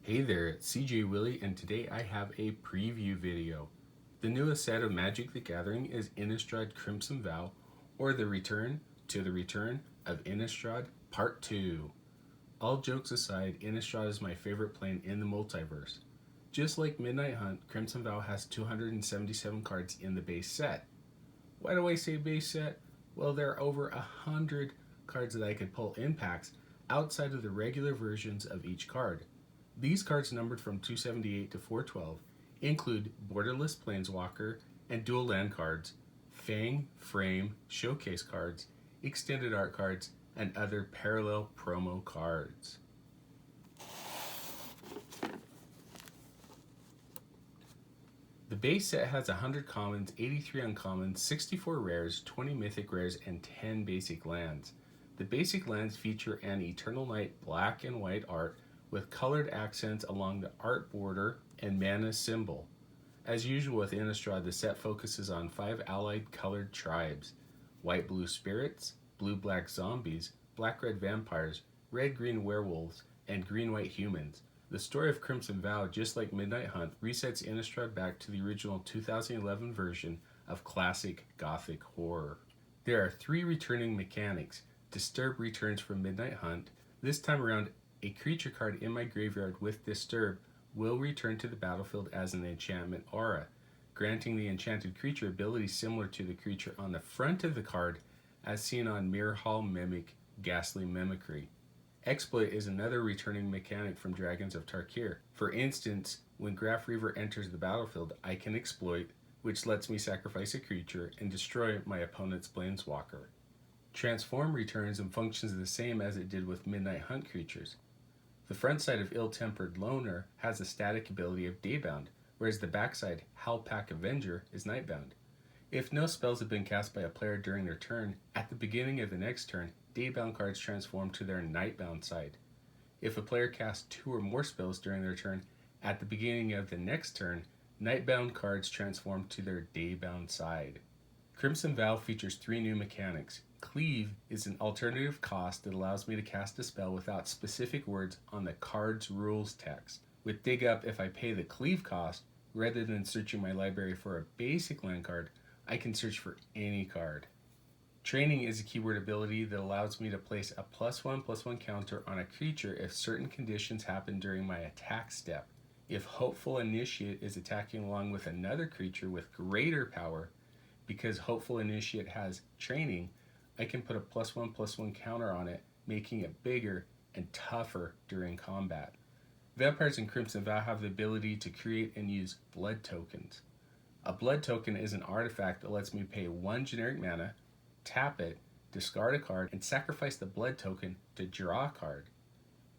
Hey there, it's CJ Willie, and today I have a preview video. The newest set of Magic the Gathering is Innistrad Crimson Vow, or the Return of Innistrad Part 2. All jokes aside, Innistrad is my favorite plane in the multiverse. Just like Midnight Hunt, Crimson Vow has 277 cards in the base set. Why do I say base set? Well, there are over 100 cards that I could pull in packs outside of the regular versions of each card. These cards, numbered from 278 to 412, include Borderless Planeswalker and dual land cards, Fang, Frame, Showcase cards, Extended Art cards, and other parallel promo cards. The base set has 100 commons, 83 uncommons, 64 rares, 20 mythic rares, and 10 basic lands. The basic lands feature an Eternal Night black and white art with colored accents along the art border and mana symbol. As usual with Innistrad, the set focuses on 5 allied colored tribes: white-blue spirits, blue-black zombies, black-red vampires, red-green werewolves, and green-white humans. The story of Crimson Vow, just like Midnight Hunt, resets Innistrad back to the original 2011 version of classic Gothic horror. There are 3 returning mechanics. Disturb returns from Midnight Hunt. This time around, a creature card in my graveyard with Disturb will return to the battlefield as an enchantment aura, granting the enchanted creature abilities similar to the creature on the front of the card, as seen on Mirror Hall Mimic Ghastly Mimicry. Exploit is another returning mechanic from Dragons of Tarkir. For instance, when Graph Reaver enters the battlefield, I can exploit, which lets me sacrifice a creature and destroy my opponent's planeswalker. Transform returns and functions the same as it did with Midnight Hunt creatures. The front side of Ill-Tempered Loner has a static ability of Daybound, whereas the backside, Howlpack Avenger, is Nightbound. If no spells have been cast by a player during their turn, at the beginning of the next turn, Daybound cards transform to their Nightbound side. If a player casts 2 or more spells during their turn, at the beginning of the next turn, Nightbound cards transform to their Daybound side. Crimson Vow features 3 new mechanics. Cleave is an alternative cost that allows me to cast a spell without specific words on the card's rules text. With Dig Up, if I pay the Cleave cost, rather than searching my library for a basic land card, I can search for any card. Training is a keyword ability that allows me to place a +1/+1 counter on a creature if certain conditions happen during my attack step. If Hopeful Initiate is attacking along with another creature with greater power, because Hopeful Initiate has training, I can put a +1/+1 counter on it, making it bigger and tougher during combat. Vampires in Crimson Vow have the ability to create and use blood tokens. A blood token is an artifact that lets me pay 1 generic mana, tap it, discard a card, and sacrifice the blood token to draw a card.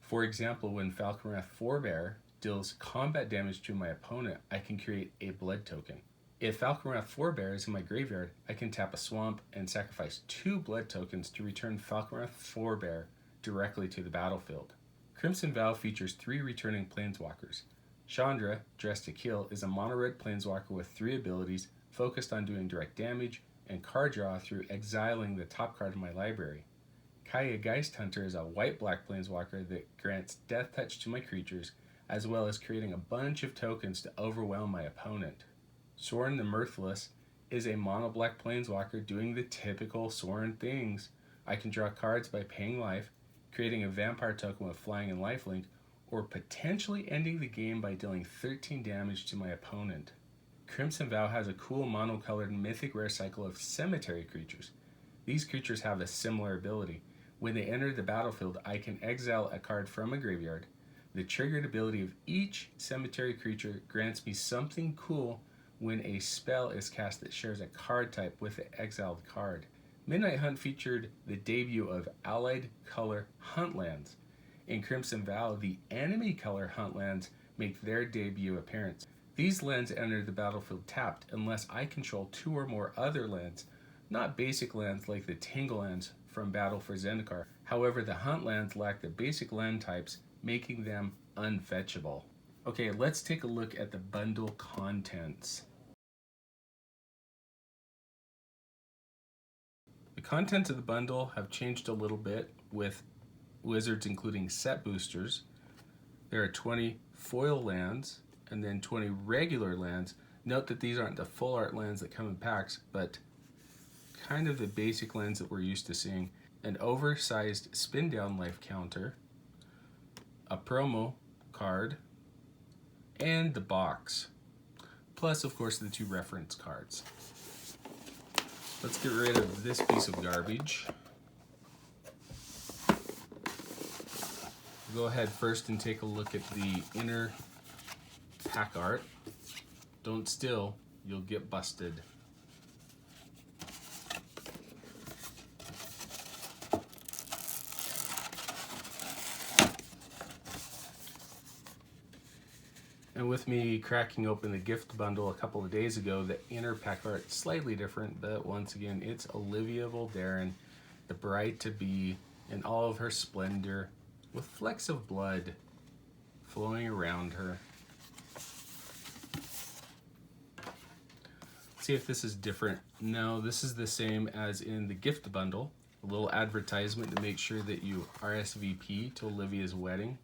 For example, when Falconwrath Forebear deals combat damage to my opponent, I can create a blood token. If Falconwrath Forebear is in my graveyard, I can tap a swamp and sacrifice 2 blood tokens to return Falconwrath Forebear directly to the battlefield. Crimson Vow features 3 returning planeswalkers. Chandra, Dressed to Kill, is a mono-red planeswalker with 3 abilities focused on doing direct damage and card draw through exiling the top card of my library. Kaya Geist Hunter is a white-black planeswalker that grants Death Touch to my creatures, as well as creating a bunch of tokens to overwhelm my opponent. Sorin the Mirthless is a mono-black planeswalker doing the typical Sorin things. I can draw cards by paying life, creating a vampire token with flying and lifelink, or potentially ending the game by dealing 13 damage to my opponent. Crimson Vow has a cool mono-colored mythic rare cycle of cemetery creatures. These creatures have a similar ability. When they enter the battlefield, I can exile a card from a graveyard. The triggered ability of each cemetery creature grants me something cool when a spell is cast that shares a card type with the exiled card. Midnight Hunt featured the debut of Allied Color Huntlands. In Crimson Vow, the enemy color Huntlands make their debut appearance. These lands enter the battlefield tapped unless I control 2 or more other lands, not basic lands like the Tingle lands from Battle for Zendikar. However, the Huntlands lack the basic land types, making them unfetchable. Okay, let's take a look at the bundle contents. The contents of the bundle have changed a little bit, with wizards including set boosters. There are 20 foil lands and then 20 regular lands. Note that these aren't the full art lands that come in packs, but kind of the basic lands that we're used to seeing. An oversized spin down life counter, a promo card, and the box. Plus, of course, the 2 reference cards. Let's get rid of this piece of garbage. Go ahead first and take a look at the inner pack art. Don't steal, you'll get busted. And with me cracking open the gift bundle a couple of days ago, the inner pack art slightly different, but once again, it's Olivia Voldaren, the bride-to-be, in all of her splendor, with flecks of blood flowing around her. See if this is different. No, this is the same as in the gift bundle. A little advertisement to make sure that you RSVP to Olivia's wedding.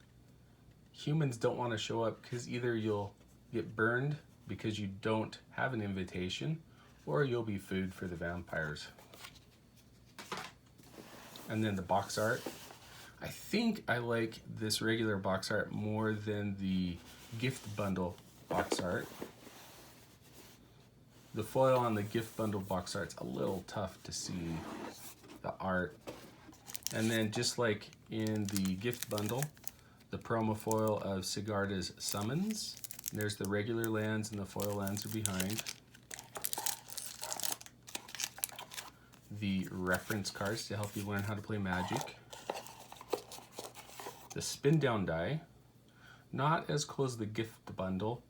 Humans don't want to show up because either you'll get burned because you don't have an invitation, or you'll be food for the vampires. And then the box art. I think I like this regular box art more than the gift bundle box art. The foil on the gift bundle box art's a little tough to see the art. And then just like in the gift bundle, the promo foil of Sigarda's Summons. There's the regular lands and the foil lands are behind. The reference cards to help you learn how to play Magic. The spin down die, not as close to the gift bundle,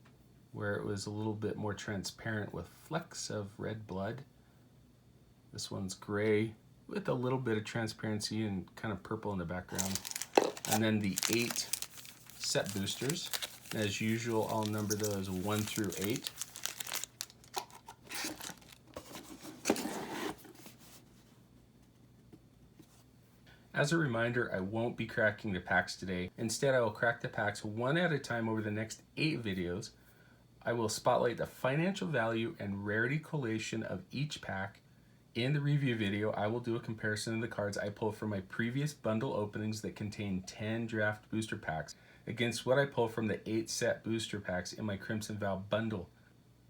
where it was a little bit more transparent with flecks of red blood. This one's gray with a little bit of transparency and kind of purple in the background. And then the 8 set boosters. As usual, I'll number those 1 through 8. As a reminder, I won't be cracking the packs today. Instead, I will crack the packs one at a time over the next 8 videos. I will spotlight the financial value and rarity collation of each pack. In the review video, I will do a comparison of the cards I pulled from my previous bundle openings that contain 10 draft booster packs against what I pulled from the 8 set booster packs in my Crimson Vow bundle.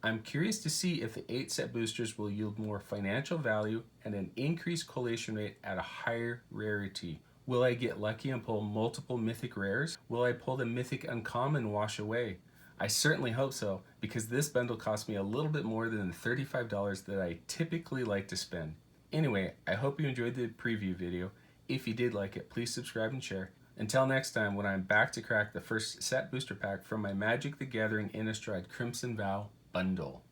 I'm curious to see if the 8 set boosters will yield more financial value and an increased collation rate at a higher rarity. Will I get lucky and pull multiple mythic rares? Will I pull the mythic uncommon wash away? I certainly hope so, because this bundle cost me a little bit more than the $35 that I typically like to spend. Anyway, I hope you enjoyed the preview video. If you did like it, please subscribe and share. Until next time, when I'm back to crack the first set booster pack from my Magic the Gathering Innistrad Crimson Vow bundle.